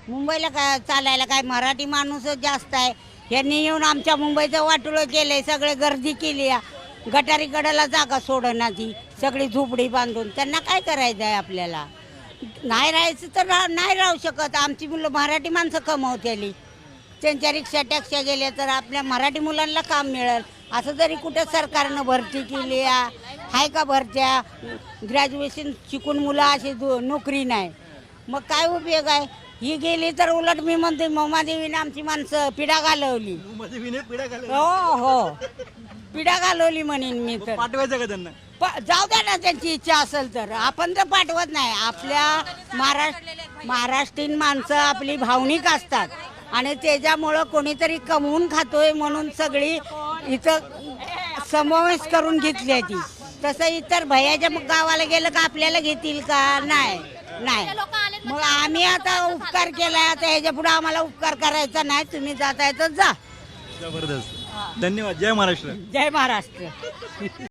मुंबईला काय चालायला काय मराठी माणूसच जास्त आहे. यांनी येऊन आमच्या मुंबईचं वाटोळं केलंय, सगळे गर्दी केली आहे. गटारीकडेला जागा सोडण्याची सगळी झोपडी बांधून. त्यांना काय करायचं आहे आपल्याला? नाही राहायचं तर नाही राहू शकत. आमची मुलं मराठी माणसं कमवतेली, त्यांच्या रिक्षा टॅक्स्या गेल्या तर आपल्या मराठी मुलांना काम मिळेल. असं जरी कुठं सरकारनं भरती केली आहे का? भरत्या ग्रॅज्युएशन शिकून मुलं अशी नोकरी नाही, मग काय उपयोग आहे? ही गेली तर उलट मी म्हणते मोमादेवीने आमची माणसं पिढा घालवली. हो हो, पिढा घालवली म्हणेन मी. तर पाठवायचं का त्यांना? जाऊ द्या ना, त्यांची इच्छा असेल तर. आपण तर पाठवत नाही. आपल्या महाराष्ट्रीयन माणसं आपली भावनिक असतात आणि त्याच्यामुळं कोणीतरी कमवून खातोय म्हणून सगळी इथं समावेश करून घेतली आहे ती. तसं इतर भैयाच्या गावाला गेलं का आपल्याला घेतील का? नाही नाही. मग आम्ही आता उपकार केलाय, आता ह्याच्या पुढे आम्हाला उपकार करायचा नाही. तुम्ही जाताय तर जा. जबरदस्त, धन्यवाद. जय महाराष्ट्र. जय महाराष्ट्र.